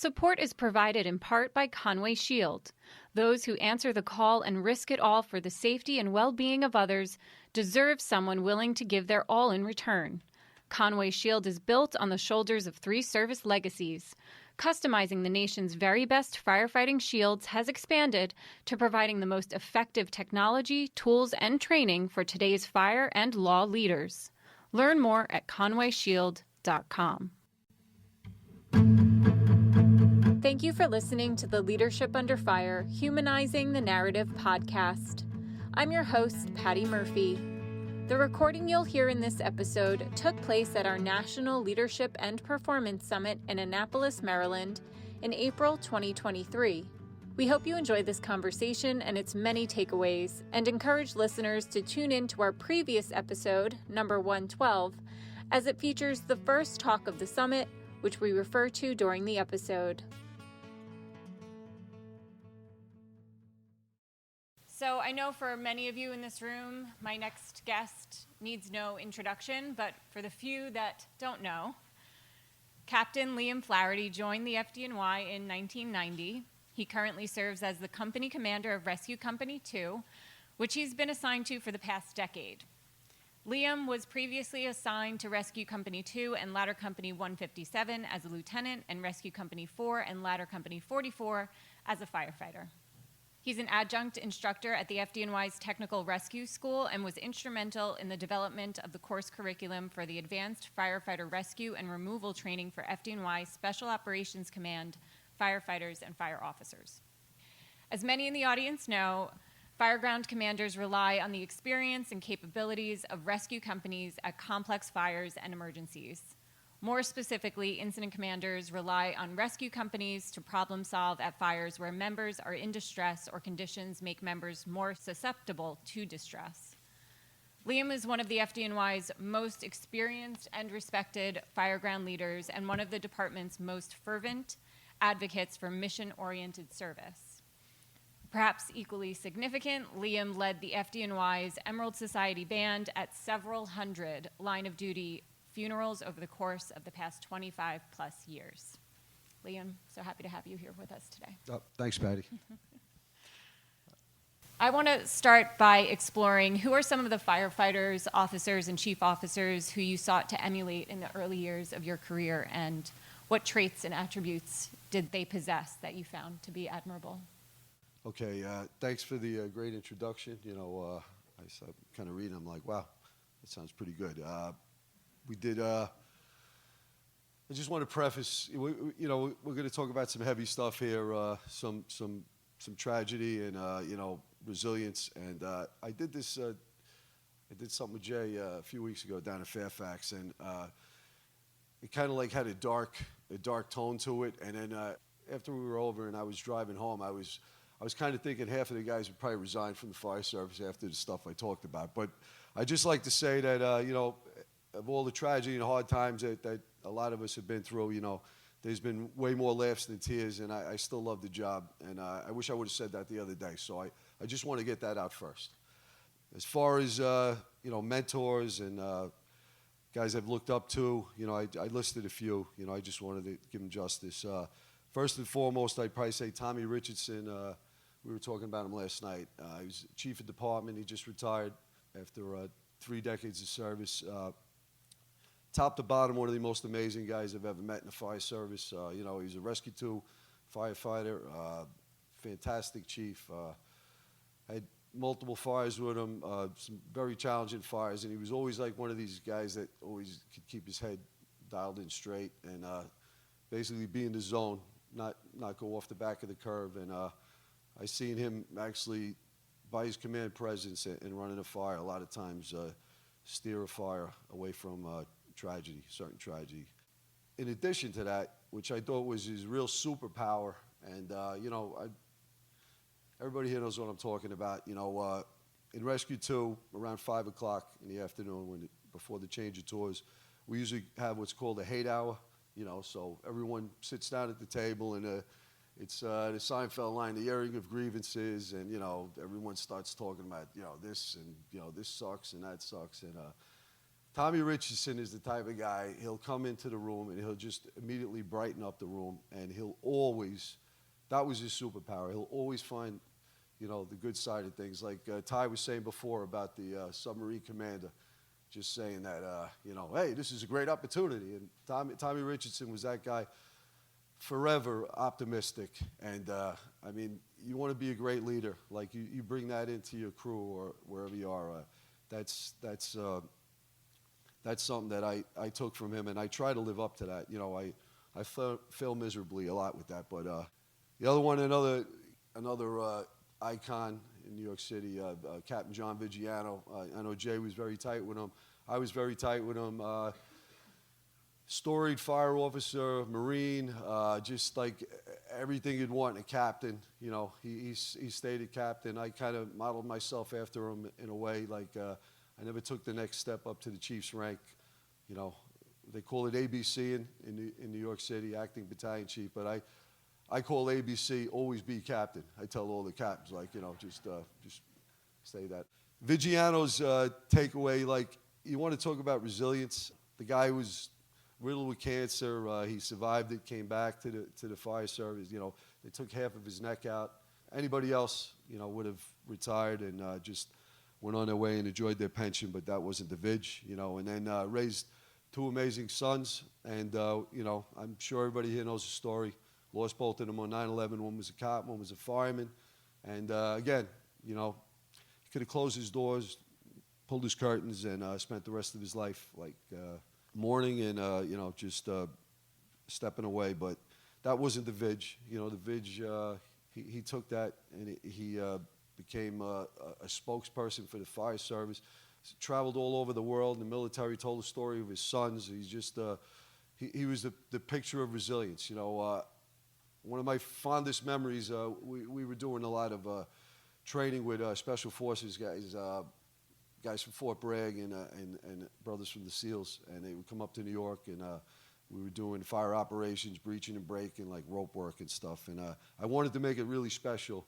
Support is provided in part by Conway Shield. Those who answer the call and risk it all for the safety and well-being of others deserve someone willing to give their all in return. Conway Shield is built on the shoulders of 3 service legacies. Customizing the nation's very best firefighting shields has expanded to providing the most effective technology, tools, and training for today's fire and law leaders. Learn more at conwayshield.com. Thank you for listening to the Leadership Under Fire, Humanizing the Narrative podcast. I'm your host, Patty Murphy. The recording you'll hear in this episode took place at our National Leadership and Performance Summit in Annapolis, Maryland, in April 2023. We hope you enjoy this conversation and its many takeaways, and encourage listeners to tune in to our previous episode, number 112, as it features the first talk of the summit, which we refer to during the episode. So I know for many of you in this room, my next guest needs no introduction, but for the few that don't know, Captain Liam Flaherty joined the FDNY in 1990. He currently serves as the company commander of Rescue Company 2, which he's been assigned to for the past decade. Liam was previously assigned to Rescue Company 2 and Ladder Company 157 as a lieutenant, and Rescue Company 4 and Ladder Company 44 as a firefighter. He's an adjunct instructor at the FDNY's Technical Rescue School and was instrumental in the development of the course curriculum for the Advanced Firefighter Rescue and Removal Training for FDNY Special Operations Command, firefighters, and fire officers. As many in the audience know, fireground commanders rely on the experience and capabilities of rescue companies at complex fires and emergencies. More specifically, incident commanders rely on rescue companies to problem solve at fires where members are in distress or conditions make members more susceptible to distress. Liam is one of the FDNY's most experienced and respected fireground leaders and one of the department's most fervent advocates for mission-oriented service. Perhaps equally significant, Liam led the FDNY's Emerald Society Band at several hundred line-of-duty funerals over the course of the past 25 plus years. Liam, so happy to have you here with us today. Oh, thanks, Patty. I want to start by exploring who are some of the firefighters, officers, and chief officers who you sought to emulate in the early years of your career, and what traits and attributes did they possess that you found to be admirable? Okay, thanks for the great introduction. You know, I kind of read, I'm like, wow, that sounds pretty good. We did, I just want to preface, we're going to talk about some heavy stuff here, some tragedy and, resilience. And I did something with Jay a few weeks ago down in Fairfax, and it kind of like had a dark tone to it. And then after we were over and I was driving home, I was kind of thinking half of the guys would probably resign from the fire service after the stuff I talked about. But I just like to say that, of all the tragedy and hard times that a lot of us have been through, there's been way more laughs than tears, and I still love the job. And I wish I would have said that the other day. So I just want to get that out first. As far as, mentors and guys I've looked up to, I listed a few. I just wanted to give them justice. First and foremost, I'd probably say Tommy Richardson. We were talking about him last night. He was chief of department. He just retired after 3 decades of service. Top to bottom, one of the most amazing guys I've ever met in the fire service. He's a Rescue 2 firefighter, fantastic chief. Had multiple fires with him, some very challenging fires, and he was always like one of these guys that always could keep his head dialed in straight and basically be in the zone, not go off the back of the curve. And I seen him actually, by his command presence and running a fire, a lot of times steer a fire away from certain tragedy. In addition to that, which I thought was his real superpower, and everybody here knows what I'm talking about. In Rescue 2, around 5 o'clock in the afternoon, before the change of tours, we usually have what's called a hate hour. So everyone sits down at the table, and it's the Seinfeld line, the airing of grievances, and everyone starts talking about this and this sucks and that sucks. And Tommy Richardson is the type of guy, he'll come into the room and he'll just immediately brighten up the room, and he'll always, that was his superpower, he'll always find, you know, the good side of things. Like Ty was saying before about the submarine commander, just saying that, you know, hey, this is a great opportunity. And Tommy Richardson was that guy, forever optimistic. And, I mean, you want to be a great leader. Like, you bring that into your crew or wherever you are. That's something that I took from him, and I try to live up to that. You know, I fail miserably a lot with that. But the other one, another icon in New York City, Captain John Vigiano. I know Jay was very tight with him. I was very tight with him. Storied fire officer, Marine, just like everything you'd want in a captain. You know, he stayed a captain. I kind of modeled myself after him in a way. Like, I never took the next step up to the chief's rank. You know, they call it ABC in New York City, acting battalion chief, but I call ABC always be captain. I tell all the captains, like, you know, just say that. Vigiano's takeaway, like, you want to talk about resilience. The guy was riddled with cancer. He survived it, came back to the fire service. You know, they took half of his neck out. Anybody else, you know, would have retired and just went on their way and enjoyed their pension, but that wasn't the Vig, you know, and then raised two amazing sons. And, you know, I'm sure everybody here knows the story. Lost both of them on 9/11. One was a cop, one was a fireman. And, again, you know, he could have closed his doors, pulled his curtains, and spent the rest of his life, like, mourning and, you know, just stepping away. But that wasn't the Vig. You know, the Vig, he took that and he became a spokesperson for the fire service. Traveled all over the world. The military, told the story of his sons. He's just, he was the picture of resilience. You know, one of my fondest memories, we were doing a lot of training with special forces guys from Fort Bragg and brothers from the SEALs, and they would come up to New York, and we were doing fire operations, breaching and breaking, like rope work and stuff. And I wanted to make it really special.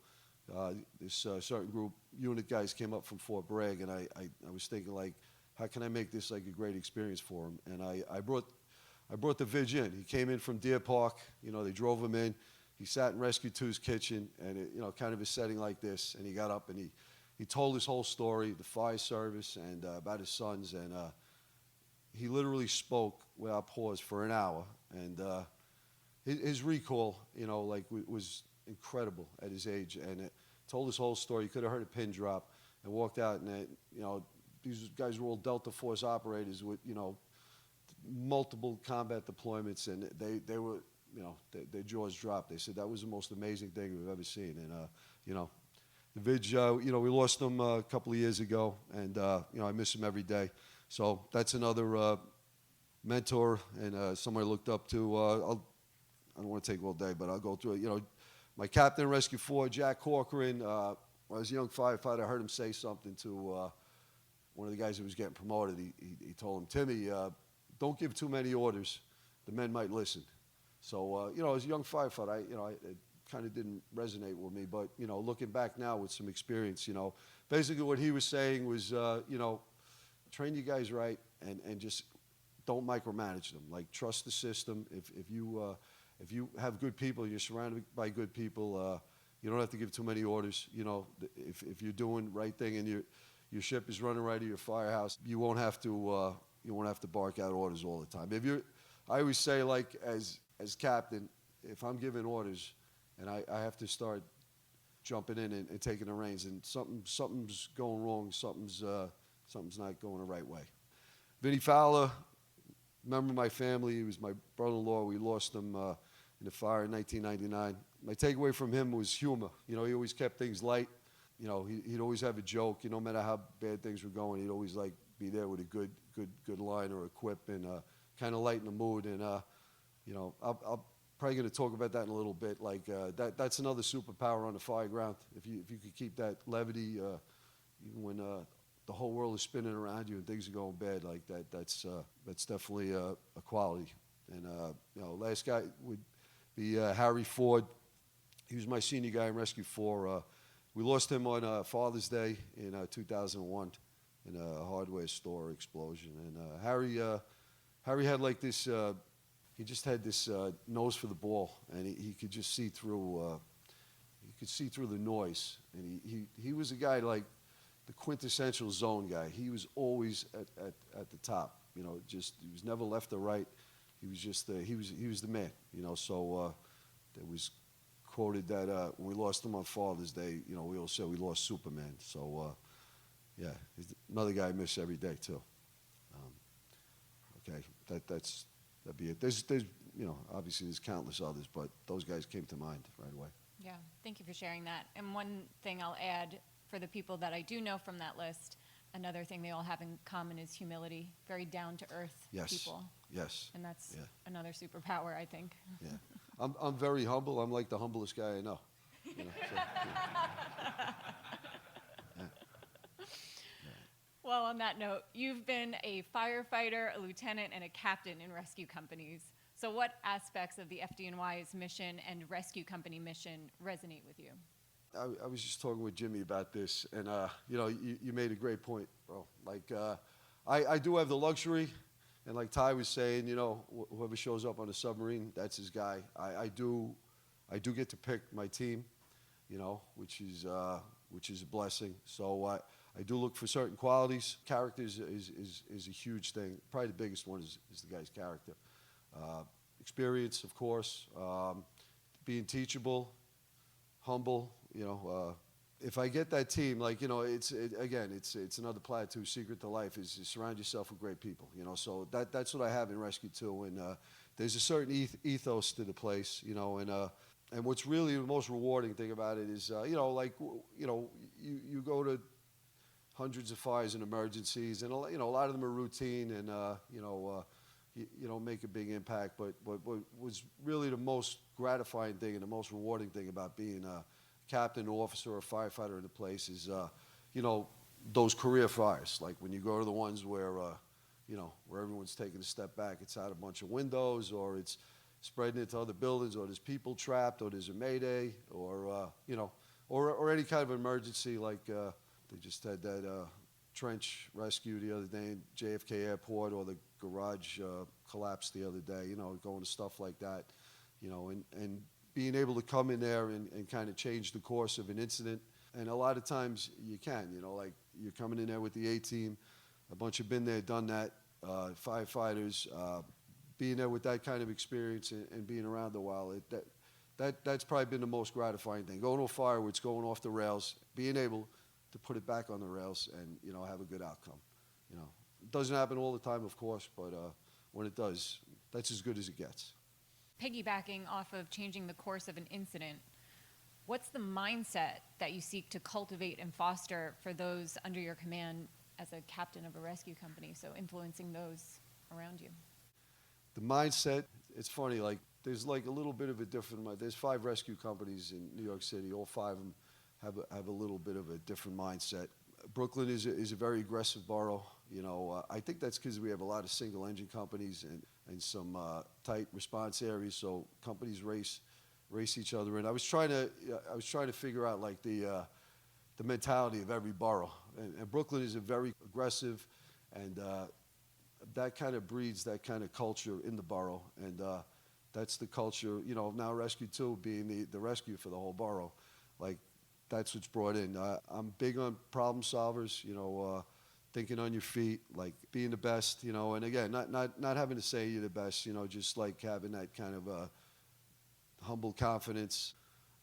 This certain group, unit guys came up from Fort Bragg, and I was thinking, like, how can I make this like a great experience for them? And I brought the Vig in. He came in from Deer Park. You know, they drove him in. He sat in Rescue 2's kitchen, and it, you know, kind of a setting like this. And he got up and he told his whole story, the fire service, and about his sons. And he literally spoke without pause for an hour. And his recall, you know, like, was incredible at his age, and it told his whole story. You could have heard a pin drop, and walked out, and you know, these guys were all Delta Force operators with, you know, multiple combat deployments, and they were, you know, their jaws dropped. They said that was the most amazing thing we've ever seen. And you know, the Vig, you know, we lost him a couple of years ago, and you know, I miss him every day. So that's another mentor and someone I looked up to. I don't want to take all day, but I'll go through it. You know, my captain in Rescue 4, Jack Corcoran, when I was a young firefighter, I heard him say something to one of the guys who was getting promoted. He told him, Timmy, don't give too many orders. The men might listen. So, you know, as a young firefighter, it kind of didn't resonate with me. But, you know, looking back now with some experience, you know, basically what he was saying was, you know, train you guys right and just don't micromanage them. Like, trust the system. If you have good people, you're surrounded by good people, you don't have to give too many orders. You know, if you're doing the right thing and your ship is running right to your firehouse, you won't have to bark out orders all the time. I always say, like, as captain, if I'm giving orders and I have to start jumping in and taking the reins, and something's going wrong, something's not going the right way. Vinny Fowler, member of my family, he was my brother-in-law. We lost him in the fire in 1999. My takeaway from him was humor. You know, he always kept things light. You know, he'd always have a joke. You know, no matter how bad things were going, he'd always, like, be there with a good line or a quip and kind of lighten the mood. And you know, I'll probably going to talk about that in a little bit. Like, that's another superpower on the fire ground. If you could keep that levity, even when the whole world is spinning around you and things are going bad, like that's definitely a quality. And you know, last guy would be Harry Ford. He was my senior guy in Rescue 4. We lost him on Father's Day in 2001. in a hardware store explosion. And Harry had like this. He just had this nose for the ball, and he could just see through. He could see through the noise, and he was a guy like the quintessential zone guy. He was always at the top. You know, just he was never left or right. He was just he was the man. You know, so there was quoted that when we lost him on Father's Day, you know, we all said we lost Superman. So yeah, he's another guy I miss every day too. Okay, that'd be it. There's you know, obviously there's countless others, but those guys came to mind right away. Yeah, thank you for sharing that. And one thing I'll add for the people that I do know from that list, another thing they all have in common is humility, very down-to-earth people. Yes. And that's another superpower, I think. Yeah. I'm very humble. I'm like the humblest guy I know. You know, so, yeah. Well, on that note, you've been a firefighter, a lieutenant, and a captain in rescue companies. So what aspects of the FDNY's mission and rescue company mission resonate with you? I was just talking with Jimmy about this, and you know, you made a great point, bro. Like, I do have the luxury, and like Ty was saying, you know, whoever shows up on a submarine, that's his guy. I do get to pick my team, you know, which is a blessing. So I do look for certain qualities. Character is a huge thing. Probably the biggest one is the guy's character. Experience, of course, being teachable, humble. You know, if I get that team, like, you know, it's another platitude. Secret to life is surround yourself with great people. You know, so that's what I have in Rescue 2, and there's a certain ethos to the place. You know, and what's really the most rewarding thing about it is, you know, like, you know, you go to hundreds of fires and emergencies, and you know, a lot of them are routine, and you know. You don't make a big impact, but what was really the most gratifying thing and the most rewarding thing about being a captain, officer, or firefighter in the place is, you know, those career fires. Like when you go to the ones where, you know, where everyone's taking a step back, it's out a bunch of windows, or it's spreading into other buildings, or there's people trapped, or there's a mayday, or you know, or any kind of emergency. Like they just had that trench rescue the other day in JFK Airport, or the garage collapsed the other day, you know, going to stuff like that, you know, and being able to come in there and kind of change the course of an incident. And a lot of times you can, you know, like you're coming in there with the A-team, a bunch have been there, done that, firefighters, being there with that kind of experience and being around a while, that's probably been the most gratifying thing. Going to a fire where it's going off the rails, being able to put it back on the rails and, you know, have a good outcome, you know. It doesn't happen all the time, of course, but when it does, that's as good as it gets. Piggybacking off of changing the course of an incident, what's the mindset that you seek to cultivate and foster for those under your command as a captain of a rescue company, so influencing those around you? The mindset, it's funny, like there's like a little bit of a different, there's 5 rescue companies in New York City, all 5 of them have a little bit of a different mindset. Brooklyn is a very aggressive borough. You know, I think that's because we have a lot of single engine companies and some tight response areas, so companies race each other. And I was trying to figure out like the mentality of every borough. And Brooklyn is a very aggressive, and that kind of breeds that kind of culture in the borough. And that's the culture, you know, now Rescue 2 being the rescue for the whole borough. Like, that's what's brought in. I'm big on problem solvers, you know, thinking on your feet, like being the best, you know, and again, not having to say you're the best, you know, just like having that kind of humble confidence.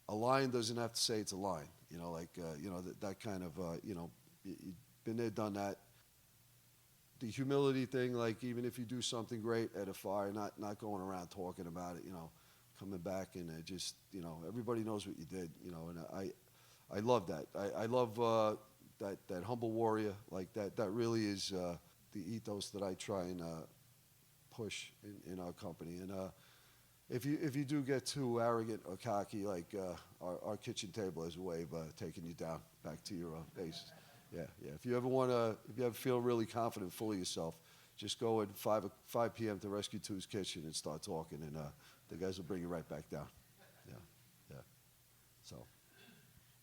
A lion doesn't have to say it's a lion, you know, like, you know, that kind of, you know, you've been there, done that. The humility thing, like even if you do something great at a fire, not going around talking about it, you know, coming back and just, you know, everybody knows what you did, you know, and I love that. I love that humble warrior, like that really is the ethos that I try and push in our company. And if you do get too arrogant or cocky, like our kitchen table has a way of taking you down back to your base. Yeah. If you ever feel really confident, full of yourself, just go at 5 p.m. to Rescue 2's kitchen and start talking, and the guys will bring you right back down. Yeah. So.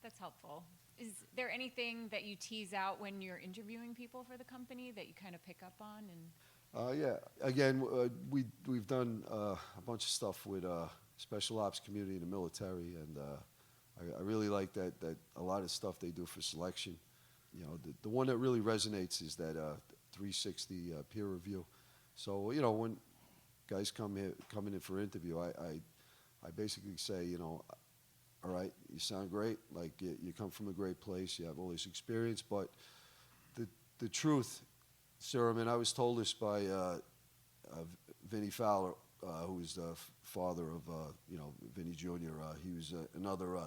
That's helpful. Is there anything that you tease out when you're interviewing people for the company that you kind of pick up on? And Yeah, again, we've done a bunch of stuff with special ops community in the military, and I really like that a lot of stuff they do for selection. You know, the one that really resonates is that 360 peer review. So, you know, when guys coming in for interview, I basically say, you know, all right, you sound great, like you come from a great place, you have all this experience, but the truth, sir, I mean, I was told this by Vinnie Fowler, who is the father of, you know, Vinnie Jr. He was another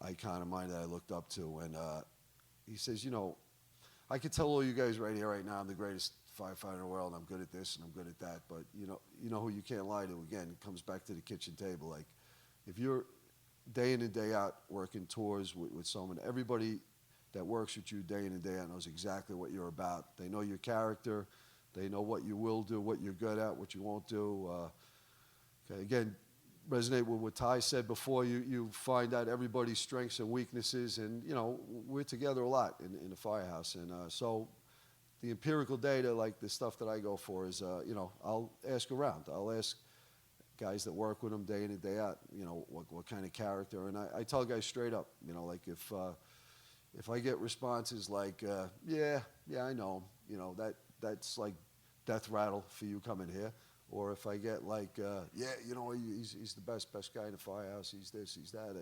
icon of mine that I looked up to, and he says, you know, I could tell all you guys right here, right now, I'm the greatest firefighter in the world, I'm good at this and I'm good at that, but you know who you can't lie to, again, it comes back to the kitchen table. Like, if you're day in and day out working tours with someone, everybody that works with you day in and day out knows exactly what you're about. They know your character, they know what you will do, what you're good at, what you won't do. Okay, again, resonate with what Ty said before. You find out everybody's strengths and weaknesses, and you know, we're together a lot in the firehouse, and so the empirical data, like the stuff that I go for, is you know, I'll ask around. I'll ask guys that work with them day in and day out, you know, what kind of character, and I tell guys straight up, you know, like if I get responses like yeah, I know him, you know, that's like death rattle for you coming here. Or if I get like, yeah, you know, he's the best guy in the firehouse, he's this, he's that,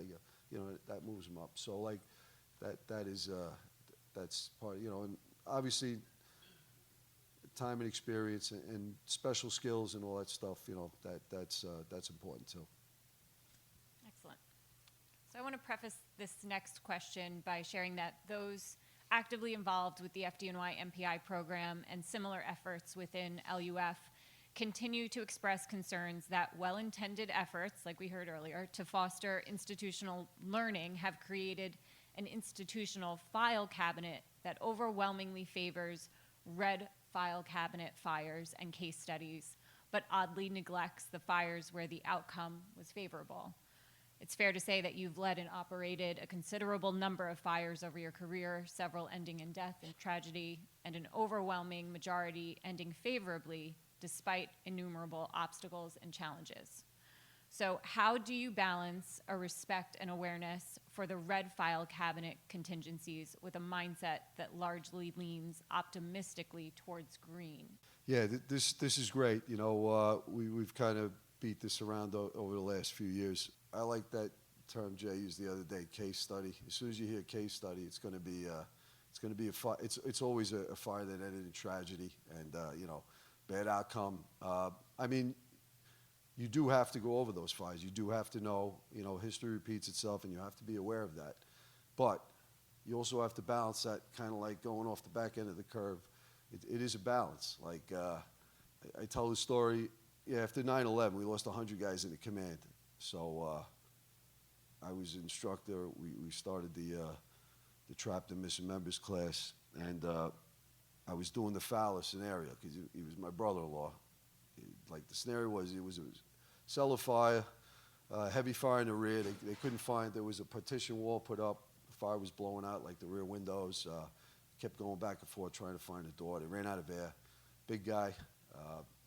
you know, that moves him up. So like that is, that's part, you know, and obviously time and experience and special skills and all that stuff, you know, that's important too. excellent. So I want to preface this next question by sharing that those actively involved with the FDNY MPI program and similar efforts within LUF continue to express concerns that well-intended efforts, like we heard earlier, to foster institutional learning have created an institutional file cabinet that overwhelmingly favors red file cabinet fires and case studies, but oddly neglects the fires where the outcome was favorable. It's fair to say that you've led and operated a considerable number of fires over your career, several ending in death and tragedy, and an overwhelming majority ending favorably despite innumerable obstacles and challenges. So how do you balance a respect and awareness for the red file cabinet contingencies with a mindset that largely leans optimistically towards green? Yeah, this is great. You know, we've kind of beat this around over the last few years. I like that term Jay used the other day, case study. As soon as you hear case study, it's going to be a fire. It's always a fire that ended in tragedy and you know, bad outcome. I mean, you do have to go over those fires. You do have to know, you know, history repeats itself, and you have to be aware of that. But you also have to balance that, kind of like going off the back end of the curve. It is a balance. Like I tell the story. Yeah, after 9/11, we lost 100 guys in the command. So I was an instructor. We started the trapped and missing members class, and I was doing the Fowler scenario because he was my brother-in-law. Like the scenario was, it was cellar fire, heavy fire in the rear. They couldn't find, there was a partition wall put up. The fire was blowing out like the rear windows. Kept going back and forth trying to find a door. They ran out of air. Big guy,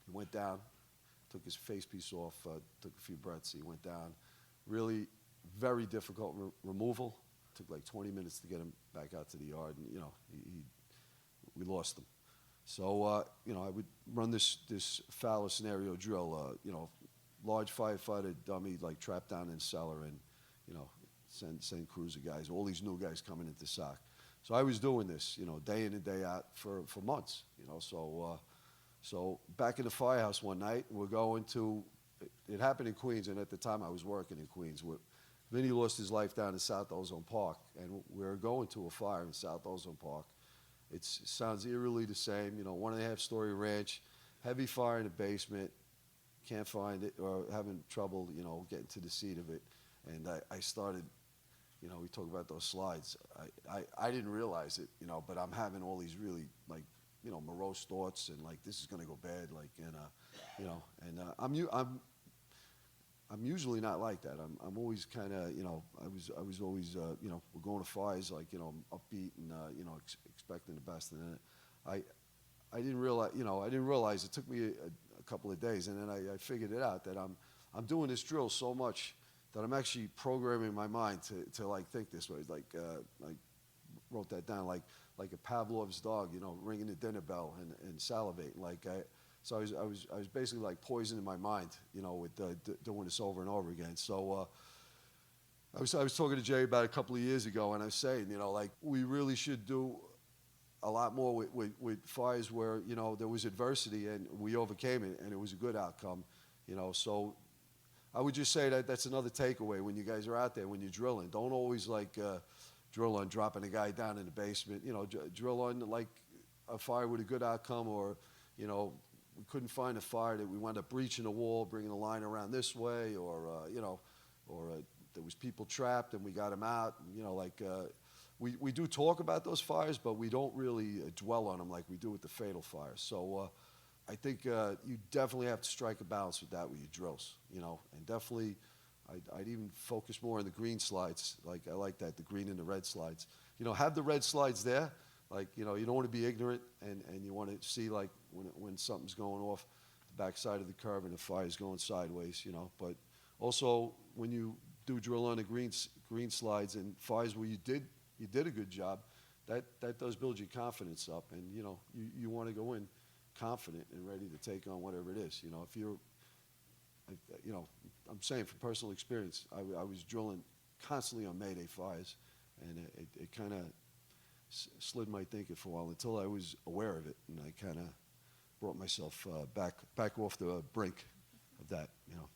he went down, took his face piece off, took a few breaths, he went down. Really very difficult removal. Took like 20 minutes to get him back out to the yard, and you know, we lost him. So, you know, I would run this Fowler scenario drill, you know, large firefighter dummy, like trapped down in cellar, and, you know, send crews of guys, all these new guys coming into SOC. So I was doing this, you know, day in and day out for months, you know. So back in the firehouse one night, we're going to, it happened in Queens, and at the time I was working in Queens. Vinny lost his life down in South Ozone Park, and we're going to a fire in South Ozone Park. It sounds eerily the same, you know, 1.5-story ranch, heavy fire in the basement, can't find it, or having trouble, you know, getting to the seat of it. And I started, you know, we talk about those slides. I didn't realize it, you know, but I'm having all these really, like, you know, morose thoughts, and like, this is going to go bad, like, and, you know, and I'm I'm usually not like that. I'm always kind of, you know, I was always, you know, we're going to fires, like, you know, I'm upbeat and, you know, expecting the best. And then I didn't realize, you know, I didn't realize it took me a couple of days, and then I figured it out that I'm doing this drill so much that I'm actually programming my mind to like think this way, like wrote that down, like a Pavlov's dog, you know, ringing the dinner bell and salivating, like so I was basically like poisoning my mind, you know, with doing this over and over again. So I was talking to Jay about a couple of years ago, and I was saying, you know, like we really should do a lot more with fires where, you know, there was adversity and we overcame it and it was a good outcome, you know. So I would just say that that's another takeaway when you guys are out there, when you're drilling. Don't always like drill on dropping a guy down in the basement, you know, drill on like a fire with a good outcome, or, you know, we couldn't find a fire that we wound up breaching a wall, bringing the line around this way, or, you know, or there was people trapped and we got them out, you know, like we do talk about those fires, but we don't really dwell on them like we do with the fatal fires. So I think you definitely have to strike a balance with that with your drills, you know, and definitely I'd even focus more on the green slides. Like I like that, the green and the red slides. You know, have the red slides there. Like, you know, you don't want to be ignorant, and you want to see like when something's going off the backside of the curve and the fire's going sideways, you know. But also when you do drill on the green slides and fires where you did a good job, that does build your confidence up, and you know you want to go in confident and ready to take on whatever it is. You know, if you're, you know, I'm saying from personal experience, I was drilling constantly on Mayday fires, and it kind of slid my thinking for a while until I was aware of it, and I kind of brought myself back off the brink of that. You know.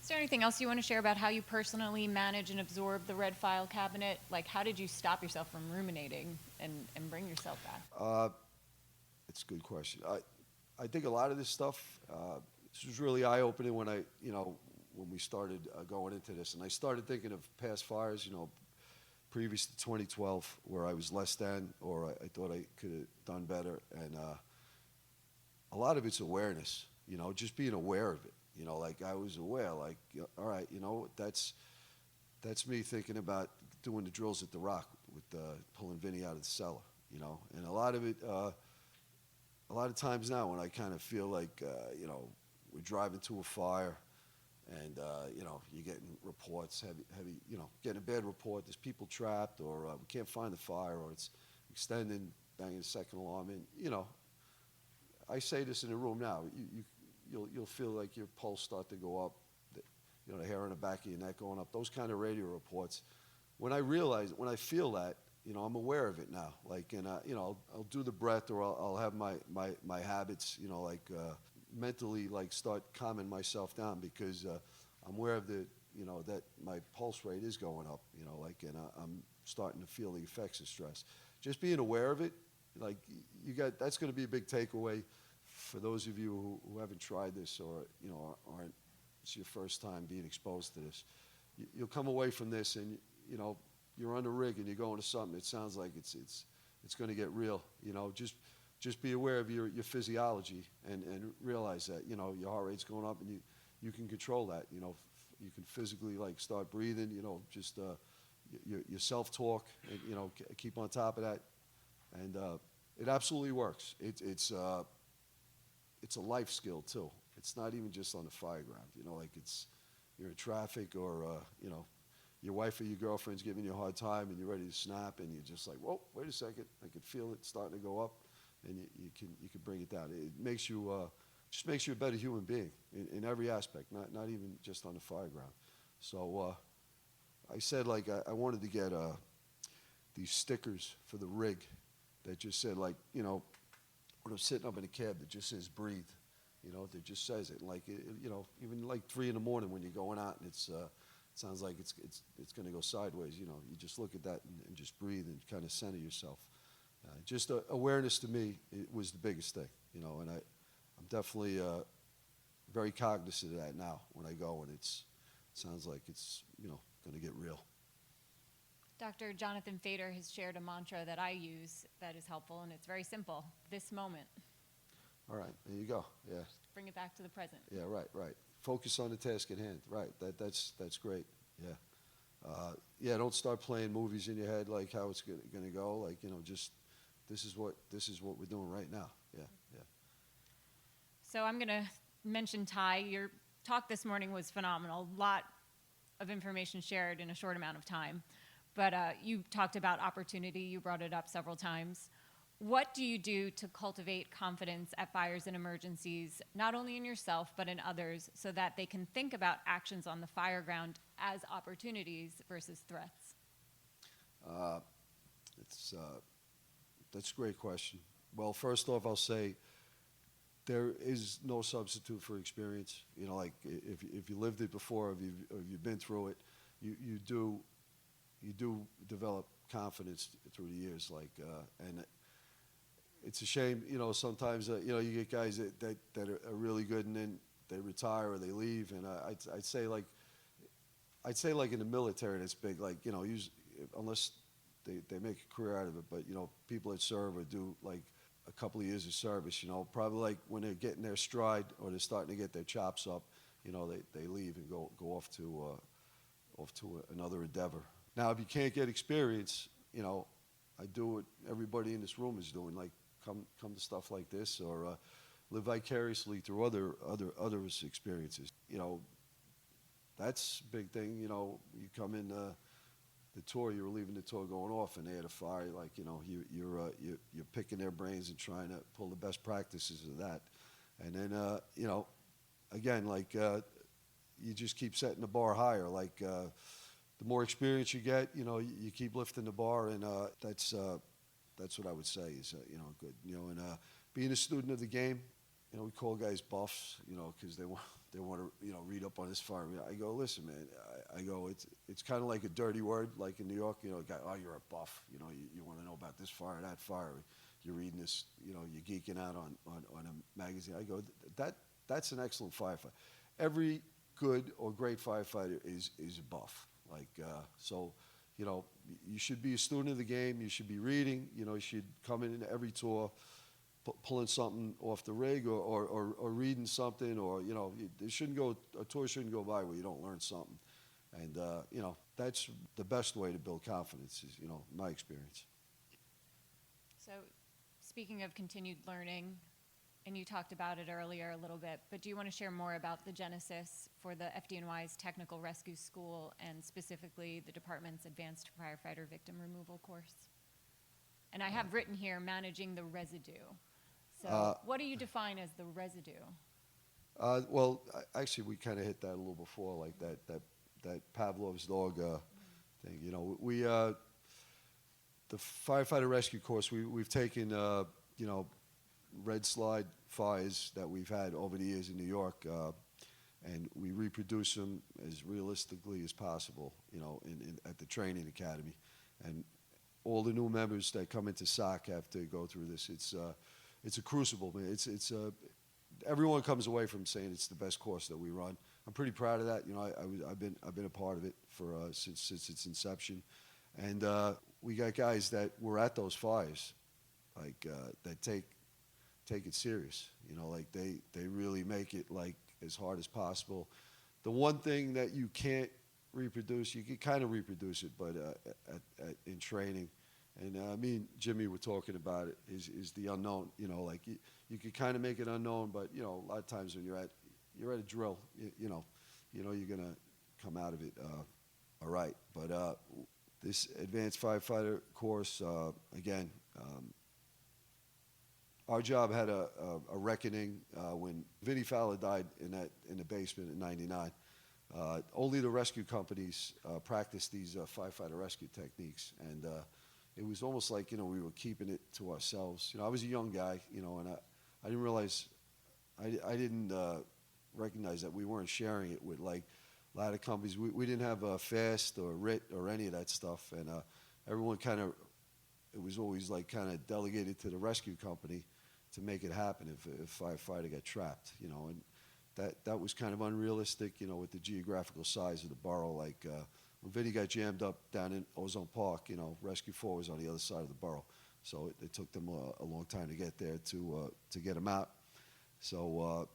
Is there anything else you want to share about how you personally manage and absorb the red file cabinet? Like, how did you stop yourself from ruminating and bring yourself back? It's a good question. I think a lot of this stuff, this was really eye-opening when when we started going into this. And I started thinking of past fires, you know, previous to 2012, where I was less than, or I thought I could have done better. And a lot of it's awareness, you know, just being aware of it. You know, like I was aware, like, all right, you know, that's me thinking about doing the drills at the Rock with pulling Vinny out of the cellar, you know. And a lot of it, a lot of times now when I kind of feel like, you know, we're driving to a fire and, you know, you're getting reports, heavy, you know, getting a bad report, there's people trapped, or we can't find the fire, or it's extending, banging the second alarm in, you know. I say this in the room now, you'll feel like your pulse start to go up, you know, the hair on the back of your neck going up, those kind of radio reports. When I feel that, you know, I'm aware of it now. Like, and you know, I'll do the breath, or I'll have my habits, you know, like mentally, like start calming myself down, because I'm aware of you know, that my pulse rate is going up, you know, like, and I'm starting to feel the effects of stress. Just being aware of it, like that's going to be a big takeaway for those of you who haven't tried this, or, you know, aren't, it's your first time being exposed to this. You'll come away from this and, you know, you're on the rig and you're going to something, it sounds like it's going to get real, you know. Just be aware of your physiology and realize that, you know, your heart rate's going up, and you can control that, you know. You can physically, like, start breathing, you know, just your self-talk, and, you know, keep on top of that. And it absolutely works. It's a life skill too. It's not even just on the fire ground, you know, like you're in traffic, or, you know, your wife or your girlfriend's giving you a hard time and you're ready to snap, and you're just like, whoa, wait a second, I can feel it starting to go up, and you can bring it down. It makes you, just makes you a better human being in every aspect, not even just on the fire ground. So I said, like, I wanted to get these stickers for the rig that just said, like, you know, when I'm sitting up in a cab that just says breathe, you know, that just says it. Like, you know, even like 3 in the morning when you're going out and it sounds like it's going to go sideways, you know, you just look at that and just breathe and kind of center yourself. Just awareness to me, it was the biggest thing, you know, and I'm definitely very cognizant of that now when I go, and it sounds like it's, you know, going to get real. Dr. Jonathan Fader has shared a mantra that I use that is helpful, and it's very simple: this moment. All right, there you go. Yeah. Bring it back to the present. Yeah, right. focus on the task at hand. Right. That's great. Yeah. Yeah. Don't start playing movies in your head like how it's going to go. Like, you know, just this is what we're doing right now. Yeah. Yeah. So I'm going to mention Ty. Your talk this morning was phenomenal. A lot of information shared in a short amount of time. But you talked about opportunity. You brought it up several times. What do you do to cultivate confidence at fires and emergencies, not only in yourself, but in others, so that they can think about actions on the fire ground as opportunities versus threats? That's a great question. Well, first off, I'll say there is no substitute for experience. You know, like if you lived it before, if you've been through it, you do develop confidence through the years. Like, and it's a shame, you know, sometimes you know, you get guys that are really good and then they retire or they leave. And I'd say like in the military, that's big. Like, you know, unless they make a career out of it, but you know, people that serve or do like a couple of years of service, you know, probably like when they're getting their stride or they're starting to get their chops up, you know, they leave and go off to another endeavor. Now, if you can't get experience, you know, I do what everybody in this room is doing, like come to stuff like this or live vicariously through others' experiences. You know, that's a big thing. You know, you come in the tour, you were leaving the tour going off, and they had a fire. Like, you know, you're picking their brains and trying to pull the best practices of that, and then you know, again, like you just keep setting the bar higher. Like the more experience you get, you know, you keep lifting the bar, and that's what I would say is you know, good. You know, and being a student of the game, you know, we call guys buffs, you know, because they want to, you know, read up on this fire. I go, listen, man. I go, it's kind of like a dirty word, like in New York, you know, guy, oh, you're a buff. You know, you want to know about this fire, that fire. You're reading this, you know, you're geeking out on a magazine. I go, that's an excellent firefighter. Every good or great firefighter is a buff. Like, so, you know, you should be a student of the game. You should be reading. You know, you should come in every tour, pulling something off the rig or reading something, or, you know, a tour shouldn't go by where you don't learn something. And, you know, that's the best way to build confidence is, you know, my experience. So speaking of continued learning, and you talked about it earlier a little bit, but do you want to share more about the genesis for the FDNY's Technical Rescue School and specifically the department's Advanced Firefighter Victim Removal course? And I have written here, managing the residue. So what do you define as the residue? Well, actually, we kind of hit that a little before, like that Pavlov's dog thing. You know, we the firefighter rescue course, we've taken you know, red slide fires that we've had over the years in New York, and we reproduce them as realistically as possible, you know, at the training academy. And all the new members that come into SOC have to go through this. It's a crucible, man. It's everyone comes away from saying it's the best course that we run. I'm pretty proud of that. You know, I've been a part of it for since its inception, and we got guys that were at those fires, like that take it serious. You know, like they really make it like as hard as possible. The one thing that you can't reproduce, you can kind of reproduce it, but in training, and me and Jimmy were talking about it, is the unknown. You know, like you can kind of make it unknown, but you know, a lot of times when you're at a drill, you know you're gonna come out of it all right. But this advanced firefighter course, again, our job had a reckoning when Vinnie Fowler died in the basement in '99. Only the rescue companies practiced these firefighter rescue techniques, and it was almost like, you know, we were keeping it to ourselves. You know, I was a young guy, you know, and I didn't realize, I didn't recognize that we weren't sharing it with like a lot of companies. We didn't have FAST or RIT or any of that stuff, and everyone kind of, it was always like kind of delegated to the rescue company to make it happen if a firefighter got trapped, you know, and that was kind of unrealistic, you know, with the geographical size of the borough. Like when Vinny got jammed up down in Ozone Park, you know, Rescue 4 was on the other side of the borough, so it took them a long time to get there to get him out. So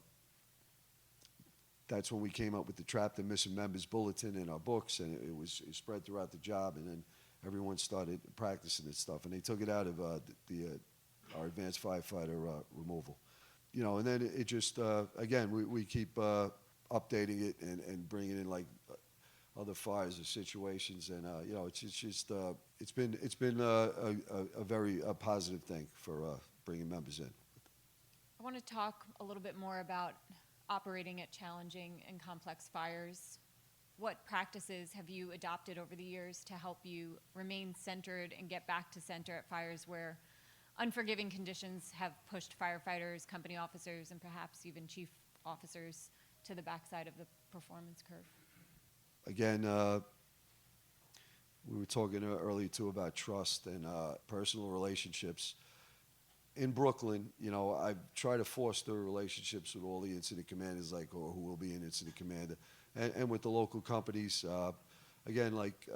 that's when we came up with the Trapped and Missing Members Bulletin in our books, and it was spread throughout the job, and then everyone started practicing this stuff, and they took it out of our advanced firefighter removal. You know, and then it just, again, we keep updating it and bringing in like other fires or situations, and you know, it's just it's been a very positive thing for bringing members in. I want to talk a little bit more about operating at challenging and complex fires. What practices have you adopted over the years to help you remain centered and get back to center at fires where unforgiving conditions have pushed firefighters, company officers, and perhaps even chief officers to the backside of the performance curve? Again, we were talking earlier too about trust and personal relationships. In Brooklyn, you know, I try to foster relationships with all the incident commanders, like, or who will be an incident commander, and with the local companies. Again, like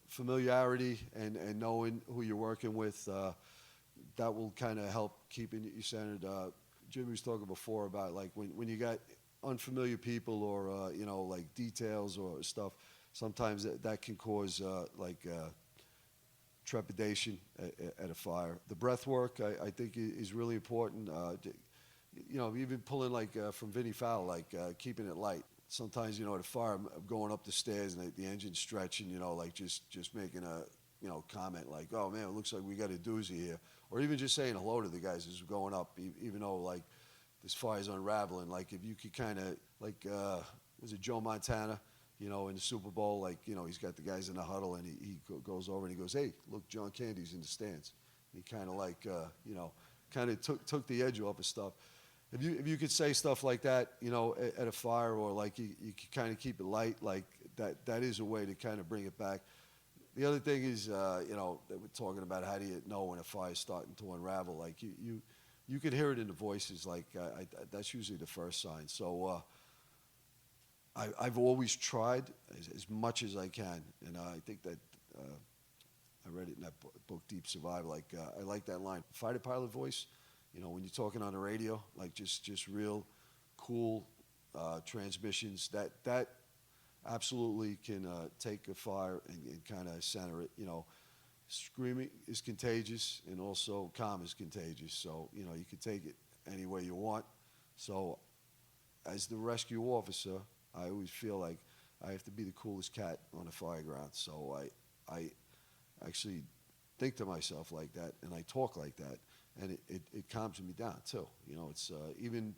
familiarity and knowing who you're working with, that will kind of help keeping you centered. Jimmy was talking before about like when you got unfamiliar people or you know, like details or stuff, sometimes that can cause trepidation at a fire. The breath work, I think, is really important. You know, even pulling like from Vinnie Fowle, like keeping it light. Sometimes, you know, at a fire, I'm going up the stairs and the engine's stretching, you know, like just making a, you know, comment like, oh man, it looks like we got a doozy here. Or even just saying hello to the guys as we're going up, even though like this fire's unraveling. Like if you could kind of, like, was it Joe Montana, you know, in the Super Bowl, like, you know, he's got the guys in the huddle and he goes over and he goes, hey, look, John Candy's in the stands. And he kind of like, you know, kind of took the edge off of stuff. If you could say stuff like that, you know, at a fire, or like you could kind of keep it light, like that is a way to kind of bring it back. The other thing is, you know, that we're talking about, how do you know when a fire's starting to unravel? Like you can hear it in the voices. Like that's usually the first sign. So I've always tried as much as I can, and I think that I read it in that book, Deep Survival. Like I like that line, fighter pilot voice. You know, when you're talking on the radio, like just real cool transmissions. That absolutely can take a fire and kind of center it. You know, screaming is contagious, and also calm is contagious. So, you know, you can take it any way you want. So as the rescue officer, I always feel like I have to be the coolest cat on the fire ground. So I actually think to myself like that, and I talk like that, and it calms me down too. You know, it's even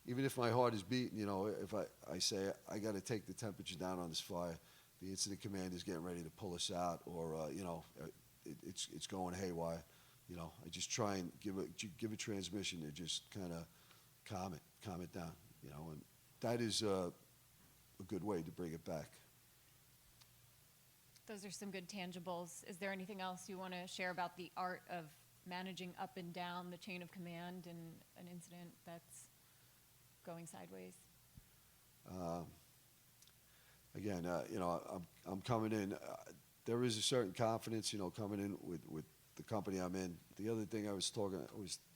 if my heart is beating, you know, if I say I got to take the temperature down on this fire, the incident commander is getting ready to pull us out, or you know, it's going haywire. You know, I just try and give a transmission to just kind of calm it down. You know, and that is a good way to bring it back. Those are some good tangibles. Is there anything else you want to share about the art of managing up and down the chain of command in an incident that's going sideways? Again, you know, I'm coming in. There is a certain confidence, you know, coming in with the company I'm in. The other thing I was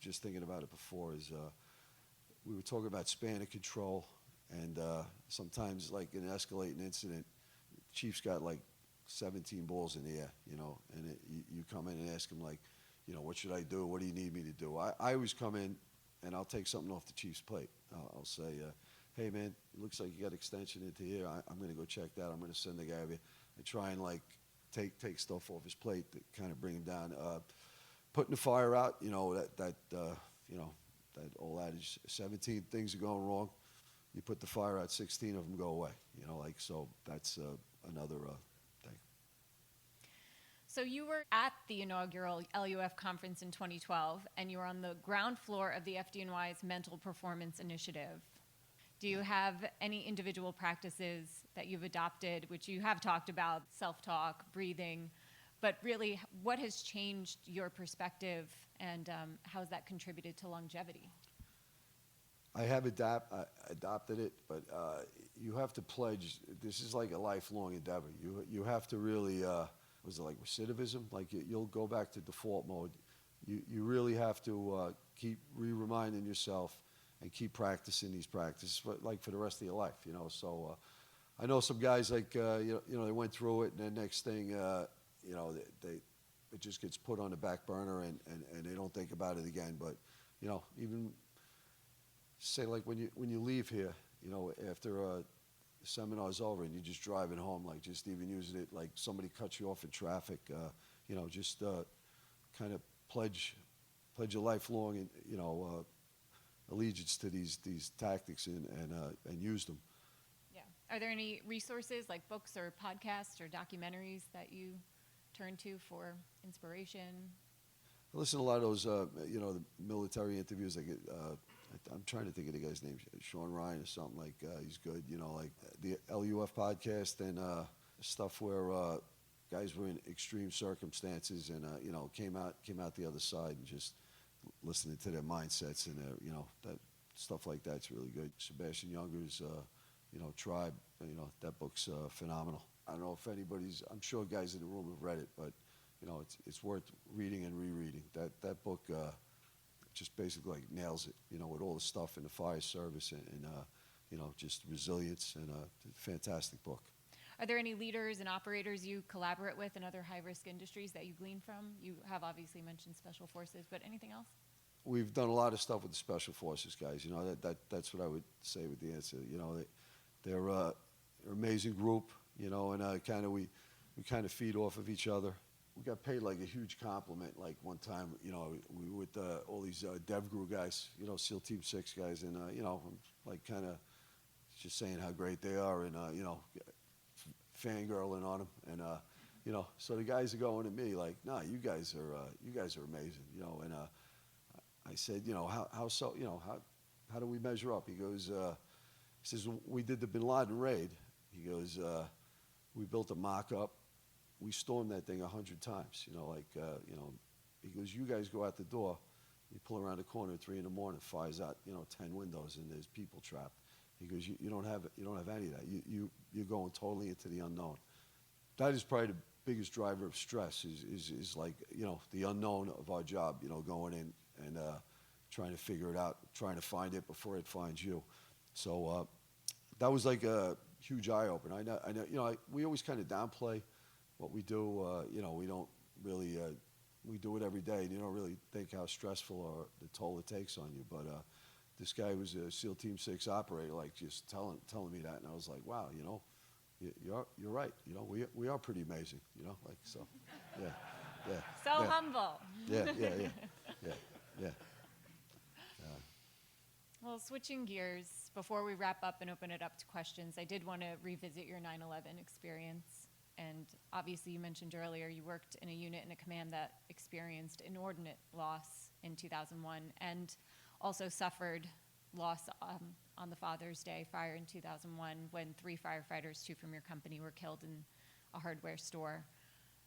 just thinking about it before is we were talking about span of control, and sometimes like in an escalating incident, chief's got like 17 balls in the air, you know, and you come in and ask him like, you know, what should I do? What do you need me to do? I always come in and I'll take something off the chief's plate. I'll say, hey man, it looks like you got extension into here. I'm going to go check that. I'm going to send the guy over here and try and like take stuff off his plate to kind of bring him down. Putting the fire out, you know, that you know, that old adage, 17 things are going wrong. You put the fire out, 16 of them go away. You know, like, so that's another thing. So you were at the inaugural LUF conference in 2012, and you were on the ground floor of the FDNY's Mental Performance Initiative. Do you have any individual practices that you've adopted, which you have talked about, self-talk, breathing, but really what has changed your perspective, and how has that contributed to longevity? I have adopted it, but you have to pledge. This is like a lifelong endeavor. You have to really, was it like recidivism? Like you'll go back to default mode. You really have to keep reminding yourself and keep practicing these practices, for the rest of your life, So I know some guys they went through it, and then next thing, it just gets put on the back burner, and they don't think about it again. But even say like when you leave here, after the seminar's over and you're just driving home, like just even using it, like somebody cuts you off in traffic, just kind of pledge a lifelong, allegiance to these tactics and use them. Yeah. Are there any resources like books or podcasts or documentaries that you turn to for inspiration? I listen to a lot of those, the military interviews. I'm trying to think of the guy's name, Sean Ryan or something like. He's good, like the LUF podcast and stuff where guys were in extreme circumstances and came out the other side, and just listening to their mindsets and that stuff like that's really good. Sebastian Younger's Tribe, that book's phenomenal. I don't know if I'm sure guys in the room have read it, but it's worth reading and rereading. That book just basically nails it, with all the stuff in the fire service and just resilience, and a fantastic book. Are there any leaders and operators you collaborate with in other high-risk industries that you glean from? You have obviously mentioned Special Forces, but anything else? We've done a lot of stuff with the Special Forces guys. That's what I would say with the answer. They're an amazing group, and we kind of feed off of each other. We got paid like a huge compliment. Like one time, we were with all these DevGru guys, SEAL Team 6 guys, and I'm like kind of just saying how great they are, and fangirling on them, and so the guys are going to me like, "Nah, you guys are amazing," and I said, how so, how do we measure up? He goes, he says, we did the Bin Laden raid. He goes, we built a mock-up. We stormed that thing 100 times, he goes, you guys go out the door, you pull around the corner at 3 in the morning, fires out, 10 windows, and there's people trapped. He goes, you don't have any of that. You're going totally into the unknown. That is probably the biggest driver of stress is like, the unknown of our job, going in and trying to figure it out, trying to find it before it finds you. So that was like a huge eye-opener. I know, we always kind of downplay what we do. We don't really, we do it every day, and you don't really think how stressful or the toll it takes on you. But this guy was a SEAL Team 6 operator, like just telling me that, and I was like, wow, you're right. We are pretty amazing. Like so. Yeah. So yeah. humble. Yeah. Well, switching gears, before we wrap up and open it up to questions, I did want to revisit your 9/11 experience. And obviously, you mentioned earlier you worked in a unit in a command that experienced inordinate loss in 2001 and also suffered loss on the Father's Day fire in 2001 when 3 firefighters, 2 from your company, were killed in a hardware store.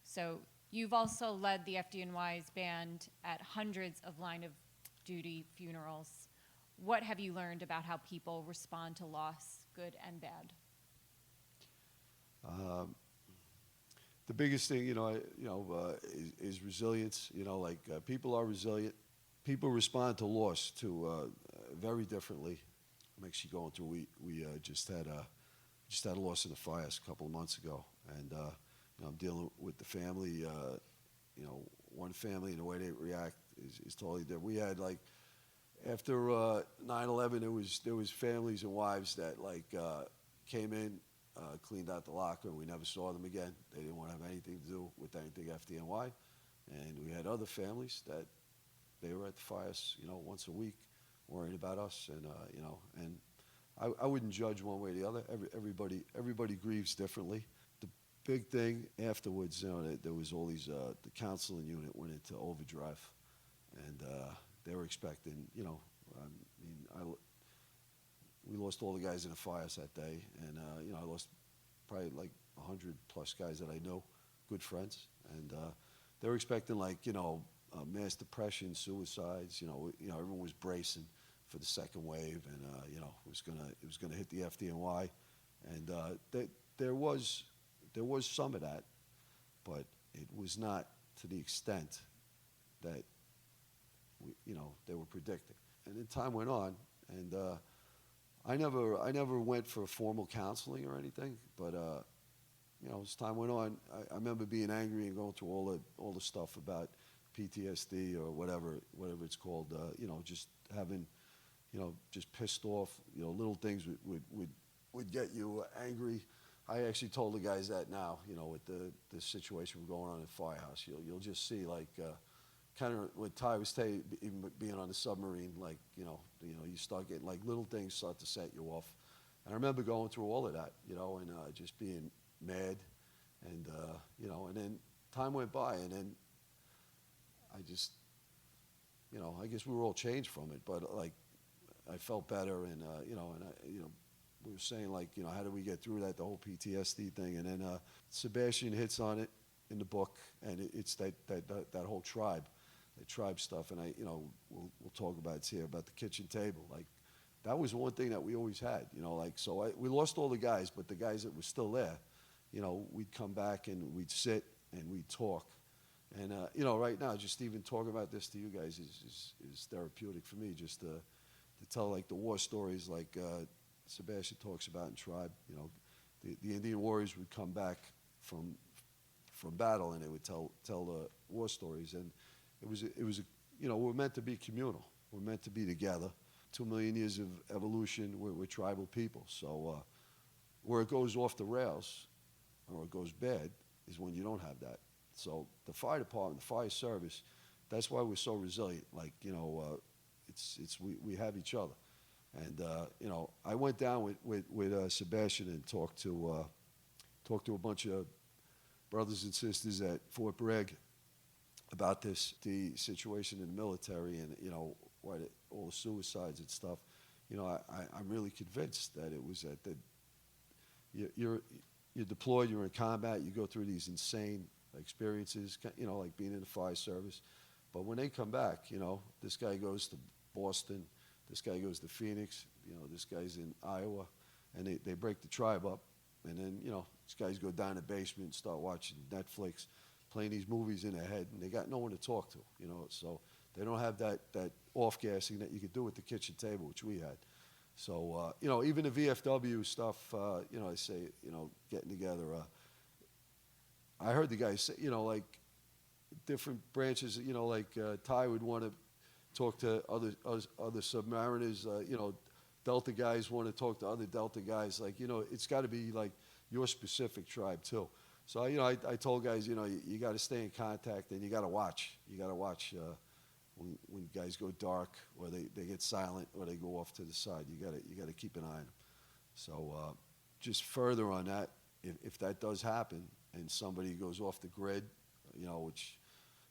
So you've also led the FDNY's band at hundreds of line-of-duty funerals. What have you learned about how people respond to loss, good and bad? The biggest thing, is resilience. People are resilient. People respond to loss very differently. I'm actually going through. We just had a loss in the fires a couple of months ago, and I'm dealing with the family. One family and the way they react is totally different. We had after 9/11, there was families and wives that came in, cleaned out the locker, and we never saw them again. They didn't want to have anything to do with anything FDNY. And we had other families that they were at the fires, once a week, worrying about us, and and I wouldn't judge one way or the other. Everybody grieves differently. The big thing afterwards, there was all these. The counseling unit went into overdrive, and they were expecting, we lost all the guys in the fires that day, and I lost probably 100 plus guys that I know, good friends, and they were expecting mass depression, suicides. Everyone was bracing for the second wave, and it was gonna hit the FDNY, and there was some of that, but it was not to the extent that they were predicting. And then time went on, And I never went for formal counseling or anything, but you know, as time went on, I remember being angry and going through all the stuff about PTSD or whatever it's called. You know, just having, you know, just pissed off. You know, little things would get you angry. I actually told the guys that now. You know, with the situation going on in Firehouse, you'll just see like. Kind of what Ty was saying, even being on the submarine, like you start getting like little things start to set you off. And I remember going through all of that, you know, and just being mad, and you know, and then time went by, and then I just, you know, I guess we were all changed from it, but like I felt better, and you know, and you know, we were saying like, you know, how do we get through that, the whole PTSD thing, and then Sebastian hits on it in the book, and it's that whole tribe. The tribe stuff, and you know, we'll talk about it here about the kitchen table. Like, that was one thing that we always had, you know. Like, so we lost all the guys, but the guys that were still there, you know, we'd come back and we'd sit and we'd talk, and you know, right now, just even talking about this to you guys is therapeutic for me, just to tell like the war stories, like Sebastian talks about in Tribe. You know, the Indian warriors would come back from battle, and they would tell the war stories, and it was you know, we're meant to be communal. We're meant to be together. 2 million years of evolution. We're tribal people. So where it goes off the rails or it goes bad is when you don't have that. So the fire department, the fire service, that's why we're so resilient. Like, you know, we have each other. And you know, I went down with Sebastian and talked to a bunch of brothers and sisters at Fort Bragg about the situation in the military, and you know, all the suicides and stuff. You know, I'm really convinced that it was that you're deployed, you're in combat, you go through these insane experiences, you know, like being in the fire service. But when they come back, you know, this guy goes to Boston, this guy goes to Phoenix, you know, this guy's in Iowa, and they break the tribe up, and then, you know, these guys go down the basement and start watching Netflix, playing these movies in their head, and they got no one to talk to, you know, so they don't have that off-gassing that you could do at the kitchen table, which we had. So, you know, even the VFW stuff, you know, I say, you know, getting together. I heard the guys say, you know, like different branches, you know, like Ty would want to talk to other submariners, you know, Delta guys want to talk to other Delta guys. Like, you know, it's got to be like your specific tribe too. So, you know, I told guys, you know, you got to stay in contact, and you got to watch. You got to watch when guys go dark, or they get silent, or they go off to the side. You got to keep an eye on them. So, just further on that, if that does happen and somebody goes off the grid, you know, which,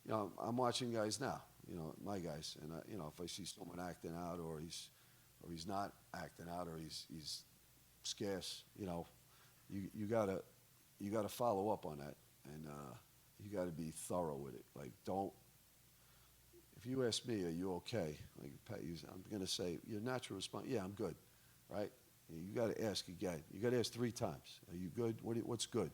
you know, I'm watching guys now, you know, my guys, and you know, if I see someone acting out, or he's not acting out, or he's scarce, you know, you gotta follow up on that, and you gotta be thorough with it. Like, don't. If you ask me, are you okay? Like, I'm gonna say your natural response, yeah, I'm good, right? You gotta ask again. You gotta ask 3 times. Are you good? What's good?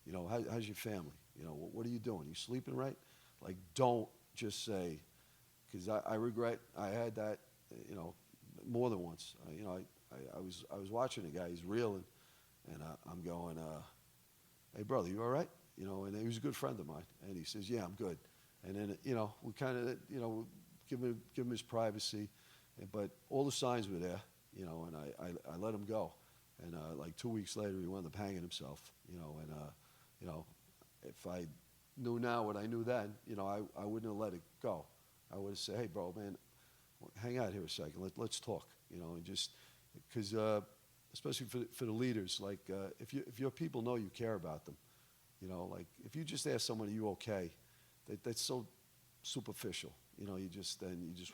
You know, how's your family? You know, what are you doing? You sleeping right? Like, don't just say, because I regret I had that, you know, more than once. You know, I was watching a guy, he's reeling, and I'm going, hey brother, you all right? You know, and he was a good friend of mine, and he says, yeah, I'm good. And then, you know, we kind of, you know, give him his privacy, but all the signs were there, you know, and I let him go, and like 2 weeks later, he wound up hanging himself, you know, and you know, if I knew now what I knew then, you know, I wouldn't have let it go. I would have said, hey bro, man, hang out here a second, let's talk, you know, and just because especially for the leaders, like if your people know you care about them, you know, like if you just ask someone, are you okay? That's so superficial, you know. You just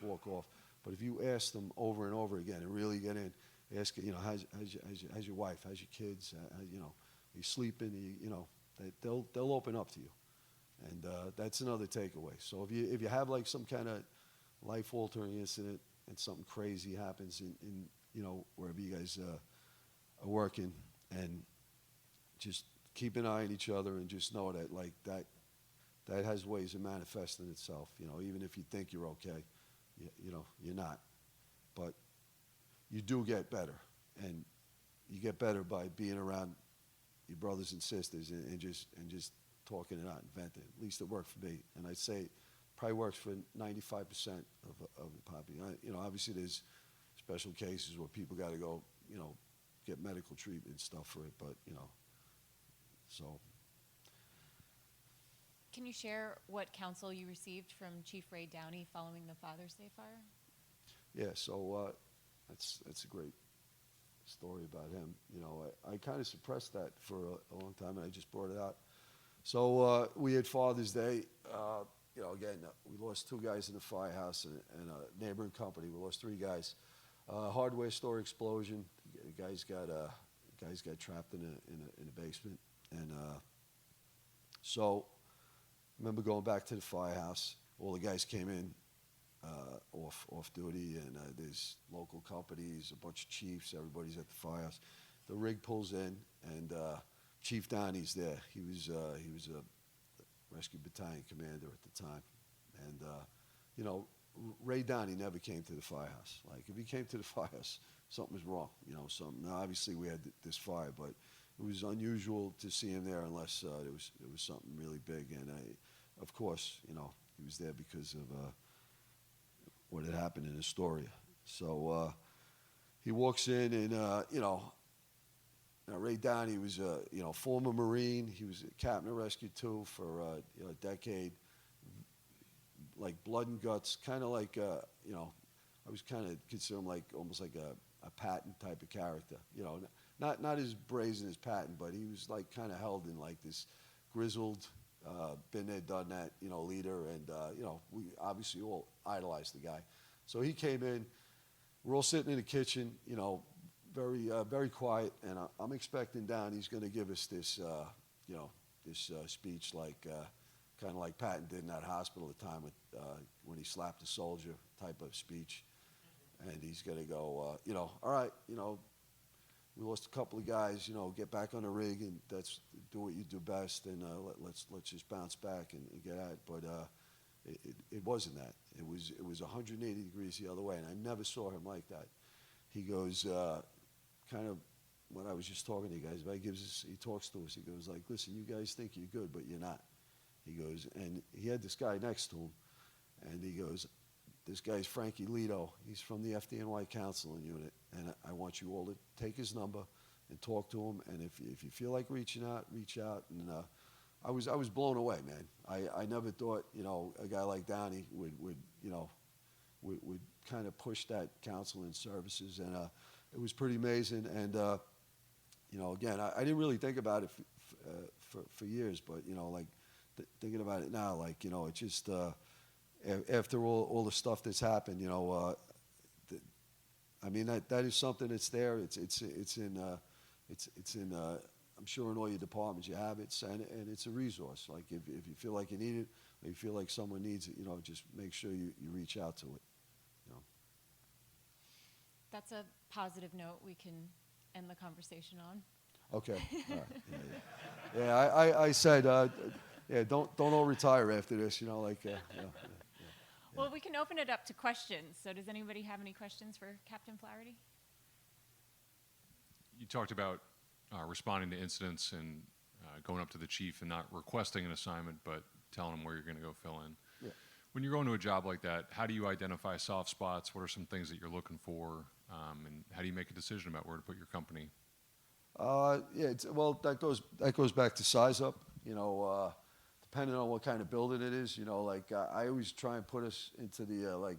walk off. But if you ask them over and over again and really get in, ask, you know, how's your wife, how's your kids, you know, are you sleeping? You know, they'll open up to you, and that's another takeaway. So if you have like some kind of life-altering incident and something crazy happens in you know, wherever you guys are working, and just keep an eye on each other, and just know that like that has ways of manifesting itself. You know, even if you think you're okay, you know, you're not. But you do get better. And you get better by being around your brothers and sisters and just talking it out and venting. At least it worked for me. And I'd say it probably works for 95% of the population. You know, obviously there's special cases where people got to go, you know, get medical treatment and stuff for it, but, you know, so. Can you share what counsel you received from Chief Ray Downey following the Father's Day fire? Yeah, so that's a great story about him. You know, I kind of suppressed that for a long time, and I just brought it out. So we had Father's Day. You know, again, we lost 2 guys in the firehouse and a neighboring company. We lost 3 guys. Hardware store explosion. The guys got trapped in a basement, and so I remember going back to the firehouse. All the guys came in off duty, and there's local companies, a bunch of chiefs. Everybody's at the firehouse. The rig pulls in, and Chief Downey's there. He was a rescue battalion commander at the time, and you know, Ray Downey never came to the firehouse. Like, if he came to the firehouse, something was wrong. You know, something. Now, obviously, we had this fire, but it was unusual to see him there unless there was something really big. And of course, you know, he was there because of what had happened in Astoria. So he walks in, and you know, Ray Downey was a former Marine. He was a captain of Rescue 2 for you know, a decade. Like blood and guts, kind of like you know, I was kind of consider him like almost like a Patton type of character. You know, not as brazen as Patton, but he was like kind of held in like this grizzled, been there, done that, you know, leader. And you know, we obviously all idolized the guy. So he came in. We're all sitting in the kitchen, you know, very quiet, and I'm expecting Downey's going to give us this, you know, this speech like. Kind of like Patton did in that hospital at the time with, when he slapped a soldier type of speech. And he's going to go, you know, all right, you know, we lost a couple of guys, you know, get back on the rig and do what you do best, and let's just bounce back and get at it. But it wasn't that. It was 180 degrees the other way, and I never saw him like that. He goes, kind of, when I was just talking to you guys, he talks to us, he goes like, listen, you guys think you're good, but you're not. He goes, and he had this guy next to him, and he goes, this guy's Frankie Lito. He's from the FDNY counseling unit, and I want you all to take his number and talk to him, and if you feel like reaching out, reach out. And I was blown away, man. I never thought, you know, a guy like Downey would you know, would kind of push that counseling services, and it was pretty amazing. And you know, again, I didn't really think about it for years, but you know, like, thinking about it now, like, you know, it just after all the stuff that's happened, you know, I mean, that is something that's there. It's in I'm sure in all your departments you have it, and it's a resource. Like, if you feel like you need it, or you feel like someone needs it, you know, just make sure you reach out to it. You know. That's a positive note we can end the conversation on. Okay. All right. Yeah, I said. Yeah, don't all retire after this, you know, like, yeah. Well, we can open it up to questions. So does anybody have any questions for Captain Flaherty? You talked about responding to incidents and going up to the chief and not requesting an assignment, but telling him where you're going to go fill in. Yeah. When you're going to a job like that, how do you identify soft spots? What are some things that you're looking for? And how do you make a decision about where to put your company? Yeah, well, that goes back to size up, you know, depending on what kind of building it is, you know, like I always try and put us into the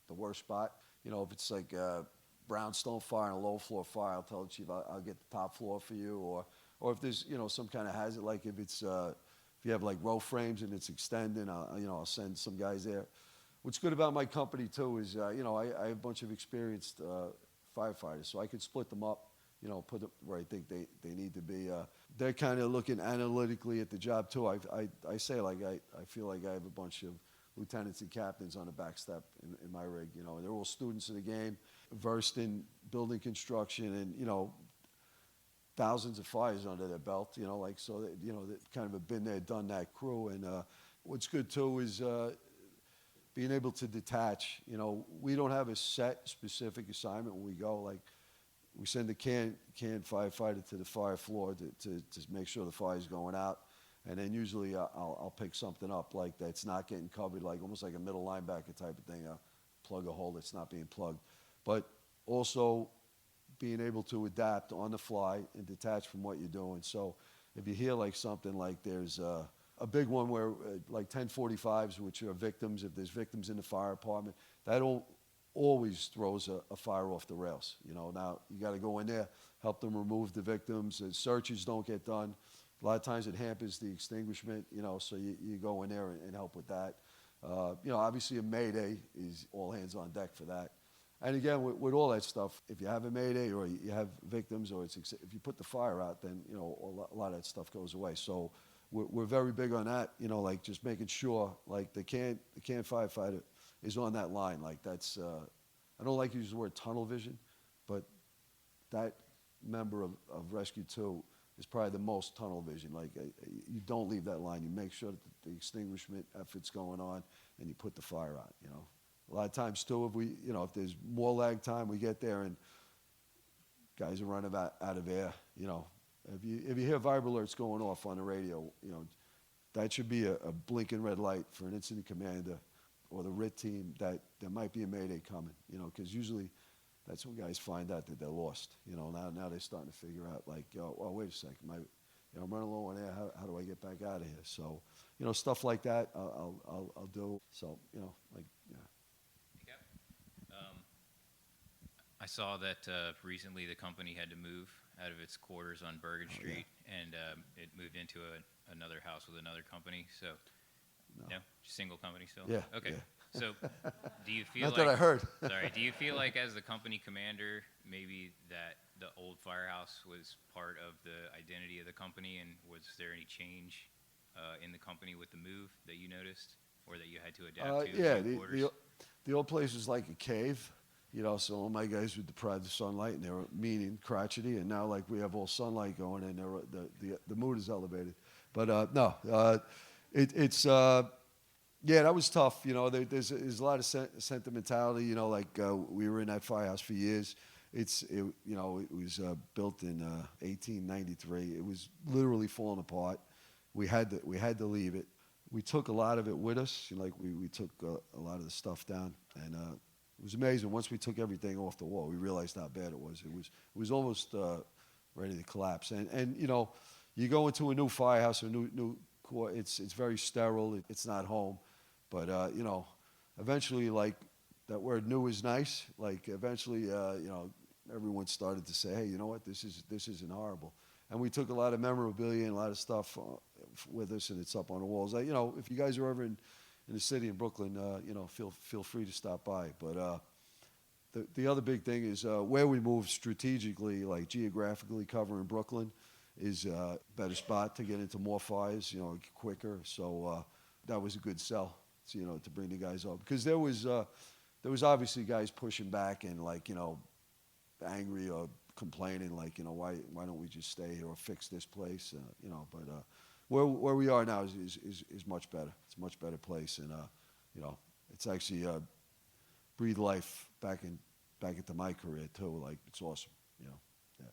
worst spot. You know, if it's like a brownstone fire and a low floor fire, I'll tell the chief I'll get the top floor for you, or if there's, you know, some kind of hazard, like if it's if you have like row frames and it's extending, I'll send some guys there. What's good about my company too is you know, I have a bunch of experienced firefighters, so I could split them up. You know, put them where I think they need to be. They're kind of looking analytically at the job too. I say, like, I feel like I have a bunch of lieutenants and captains on the back step in my rig. You know, and they're all students of the game, versed in building construction, and you know, thousands of fires under their belt. You know, like, so that, you know, that kind of a been there, done that crew. And what's good too is being able to detach. You know, we don't have a set specific assignment when we go. Like, we send a canned firefighter to the fire floor to make sure the fire's going out. And then usually I'll pick something up like that's not getting covered, like almost like a middle linebacker type of thing. Plug a hole that's not being plugged. But also being able to adapt on the fly and detach from what you're doing. So if you hear like something like there's a big one where like 1045s, which are victims, if there's victims in the fire department, that always throws a fire off the rails. You know, now you got to go in there, help them remove the victims. Searches don't get done. A lot of times it hampers the extinguishment, you know, so you go in there and help with that. You know, obviously a Mayday is all hands on deck for that. And again, with all that stuff, if you have a Mayday or you have victims or if you put the fire out, then, you know, a lot of that stuff goes away. So we're very big on that, you know, like just making sure, like the can firefighter is on that line. Like that's, I don't like to use the word tunnel vision, but that member of Rescue 2 is probably the most tunnel vision. Like you don't leave that line. You make sure that the extinguishment effort's going on and you put the fire out, you know. A lot of times too, if there's more lag time, we get there and guys are running out of air, you know. If you hear vibe alerts going off on the radio, you know, that should be a blinking red light for an incident commander or the RIT team that there might be a Mayday coming, you know, because usually that's when guys find out that they're lost. You know, now they're starting to figure out, like, oh, wait a second, I'm running low on air. How do I get back out of here? So, you know, stuff like that I'll do. So, you know, like, yeah. Cap, I saw that recently the company had to move out of its quarters on Bergen Street, and it moved into another house with another company. So, no, single company still. Yeah. Okay. Yeah. So, do you feel Not like? that I heard. Sorry. Do you feel like, as the company commander, maybe that the old firehouse was part of the identity of the company, and was there any change in the company with the move that you noticed, or that you had to adapt to? Yeah, the old place was like a cave, you know, so all my guys were deprived of sunlight and they were mean and crotchety, and now like we have all sunlight going and the mood is elevated. But yeah, that was tough. You know, there's a lot of sentimentality. You know, like we were in that firehouse for years. It was built in 1893. It was literally falling apart. We had to leave it. We took a lot of it with us. Like we took a lot of the stuff down, and it was amazing. Once we took everything off the wall, we realized how bad it was. It was almost ready to collapse. And you know, you go into a new firehouse or new core. It's very sterile. It's not home. But, you know, eventually, like, that word new is nice. Like, eventually, you know, everyone started to say, hey, you know what, this isn't horrible. And we took a lot of memorabilia and a lot of stuff with us, and it's up on the walls. You know, if you guys are ever in the city in Brooklyn, you know, feel free to stop by. But the other big thing is where we move strategically, like geographically covering Brooklyn, is a better spot to get into more fires, you know, quicker. So that was a good sell. You know, to bring the guys up, because there was obviously guys pushing back and, like, you know, angry or complaining, like, you know, why don't we just stay here or fix this place, you know. But where we are now is much better. It's a much better place, and you know, it's actually breathed life back into my career too. Like, it's awesome, you know. Yeah.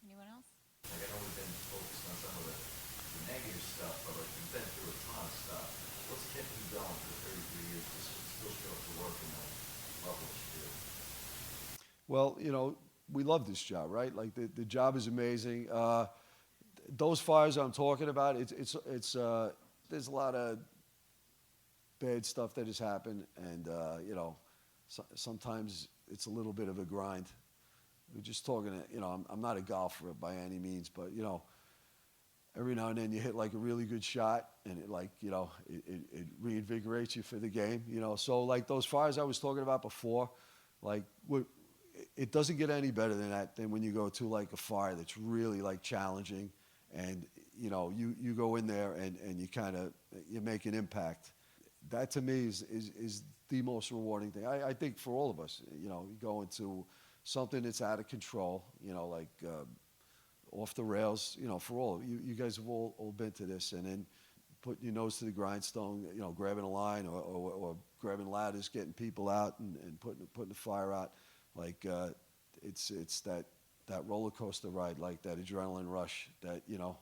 Anyone else? Like, I know we've been focused on some of the negative stuff, but like, you've been through a ton of stuff. What's kept you going for 33 years to still show up to work and love what you do? Well, you know, we love this job, right? Like, the job is amazing. Those fires I'm talking about, it's there's a lot of bad stuff that has happened, and you know, sometimes it's a little bit of a grind. We're just talking, you know, I'm not a golfer by any means, but, you know, every now and then you hit like a really good shot, and it, like, you know, it reinvigorates you for the game, you know. So like those fires I was talking about before, like it doesn't get any better than that, than when you go to like a fire that's really like challenging, and, you know, you go in there and you make an impact. That to me is the most rewarding thing. I think for all of us, you know, you go into something that's out of control, you know, like off the rails, you know, for all you guys have all been to this, and then putting your nose to the grindstone, you know, grabbing a line or grabbing ladders, getting people out and putting the fire out. Like, it's that roller coaster ride, like that adrenaline rush that, you know,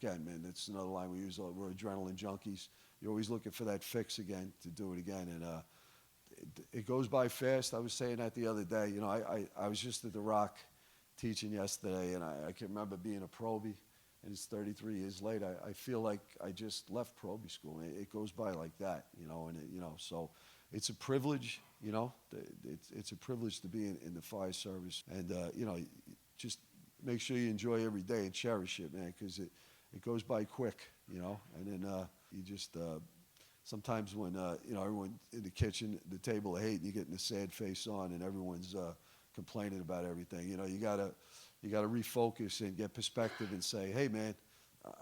again, man, it's another line we use. We're adrenaline junkies. You're always looking for that fix again to do it again. And it goes by fast. I was saying that the other day. You know, I was just at the Rock teaching yesterday, and I can remember being a probie, and it's 33 years later. I feel like I just left probie school. It goes by like that, you know, and you know, so it's a privilege, you know. It's a privilege to be in the fire service, and you know, just make sure you enjoy every day and cherish it, man, because it goes by quick, you know. And then you just sometimes when you know, everyone in the kitchen, the table of hate, and you're getting the sad face on, and everyone's complaining about everything. You know, you gotta refocus and get perspective and say, hey, man,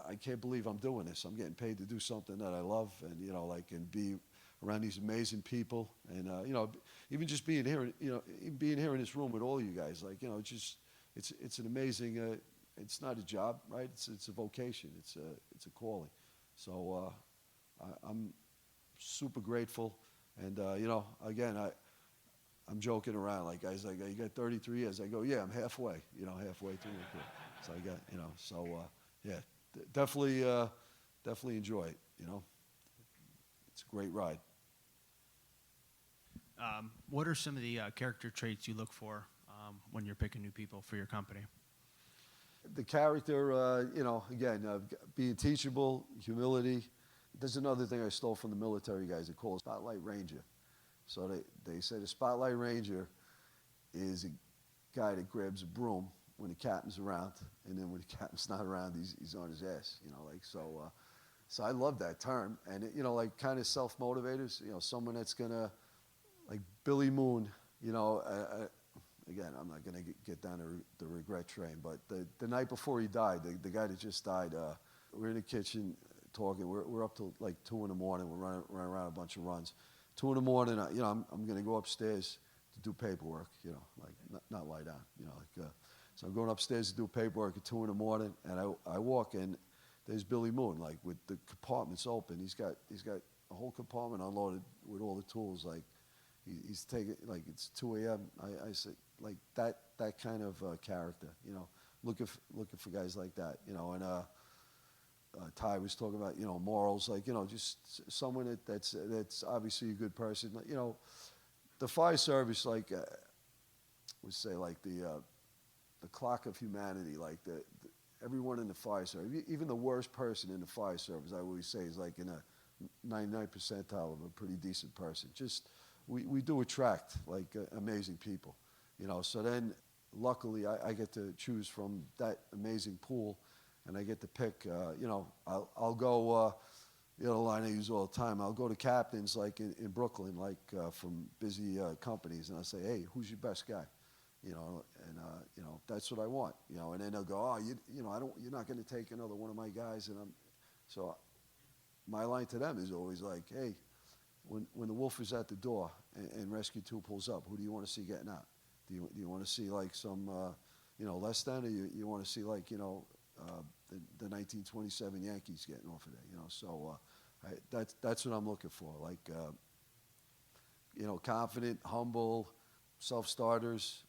I can't believe I'm doing this. I'm getting paid to do something that I love, and you know, like, and be around these amazing people, and you know, even just being here, you know, even being here in this room with all you guys, like, you know, it's an amazing. It's not a job, right? It's a vocation. It's a calling. So I'm super grateful, and you know, again, I'm joking around, like, guys, like, you got 33 years. I go, yeah, I'm halfway, you know, halfway through it. So I got, you know, so yeah, definitely enjoy it, you know. It's a great ride. What are some of the character traits you look for when you're picking new people for your company? The character, you know, again, being teachable, humility. There's another thing I stole from the military guys. They call it Spotlight Ranger. So they say the Spotlight Ranger is a guy that grabs a broom when the captain's around, and then when the captain's not around, he's on his ass, you know, like, so. So I love that term, and it, you know, like, kind of self-motivators, you know, someone that's gonna, like Billy Moon, you know, again, I'm not gonna get down the regret train, but the night before he died, the guy that just died, we're in the kitchen talking, we're up till like 2 in the morning, we're running around a bunch of runs. 2 in the morning, you know, I'm gonna go upstairs to do paperwork, you know, like, not lie down, you know, like, so I'm going upstairs to do paperwork at 2 in the morning, and I walk in. There's Billy Moon, like, with the compartments open. He's got a whole compartment unloaded with all the tools. Like, he's taking, like, it's 2 a.m. I said, like, that kind of character, you know, looking for guys like that, you know. And Ty was talking about, you know, morals, like, you know, just someone that's obviously a good person. You know, the fire service, like, would say, like, the clock of humanity, like everyone in the fire service, even the worst person in the fire service, I always say, is like in a 99th percentile of a pretty decent person. Just, we do attract, like, amazing people, you know. So then, luckily, I get to choose from that amazing pool, and I get to pick, you know, I'll go, the other line I use all the time, I'll go to captains, like, in Brooklyn, like, from busy companies, and I'll say, hey, who's your best guy? You know, and you know, that's what I want. You know, and then they'll go, oh, you know, you're not going to take another one of my guys, and so my line to them is always like, hey, when the wolf is at the door and Rescue 2 pulls up, who do you want to see getting out? Do you want to see, like, some, you know, less than, or you want to see, like, you know, the 1927 Yankees getting off of there? You know, so that's what I'm looking for. Like, you know, confident, humble, self-starters.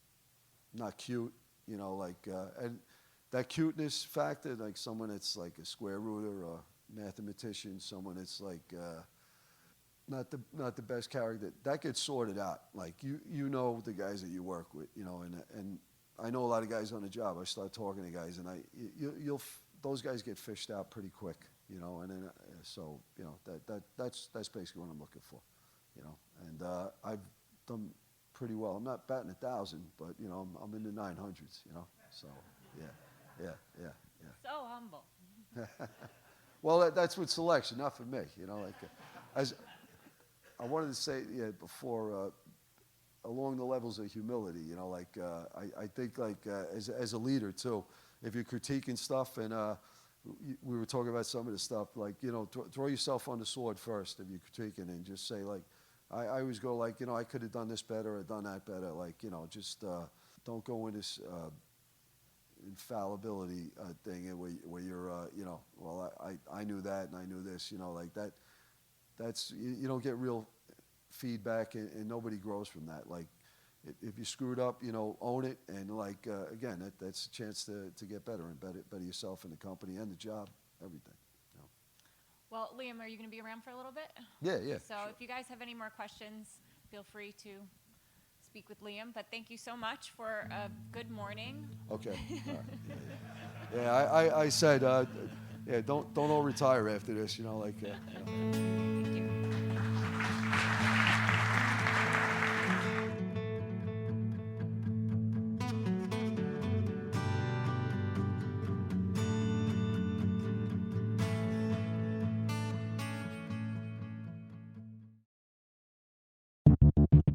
Not cute, you know, like, and that cuteness factor, like someone that's like a square rooter or mathematician, someone that's like not the best character, that gets sorted out. Like, you know the guys that you work with, you know, and I know a lot of guys on the job. I start talking to guys, and you'll those guys get fished out pretty quick, you know, and then so, you know, that's basically what I'm looking for, you know, and I've done pretty well. I'm not batting 1,000, but, you know, I'm in the 900s, you know. So, yeah. So humble. Well, that's with selection, not for me, you know. Like, as I wanted to say, yeah, before, along the levels of humility, you know, like, I think, like, as a leader too, if you're critiquing stuff, and we were talking about some of the stuff, like, you know, throw yourself on the sword first if you're critiquing, and just say, like, I always go, like, you know, I could have done this better or done that better. Like, you know, just don't go in this, infallibility thing, where you're, well, I knew that and I knew this, like that. That's you don't get real feedback, and nobody grows from that. Like, if you screwed up, own it, and like again, that's a chance to get better and better yourself and the company and the job, everything. Well, Liam, are you going to be around for a little bit? Yeah. So if you guys have any more questions, feel free to speak with Liam. But thank you so much for a good morning. Okay. All right. Yeah. I said, yeah, don't all retire after this, like. Thank you.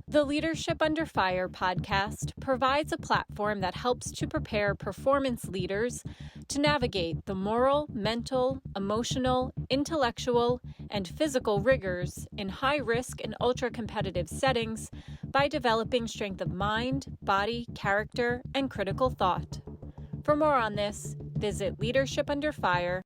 The Leadership Under Fire podcast provides a platform that helps to prepare performance leaders to navigate the moral, mental, emotional, intellectual, and physical rigors in high-risk and ultra-competitive settings by developing strength of mind, body, character, and critical thought. For more on this, visit leadershipundurfire.com.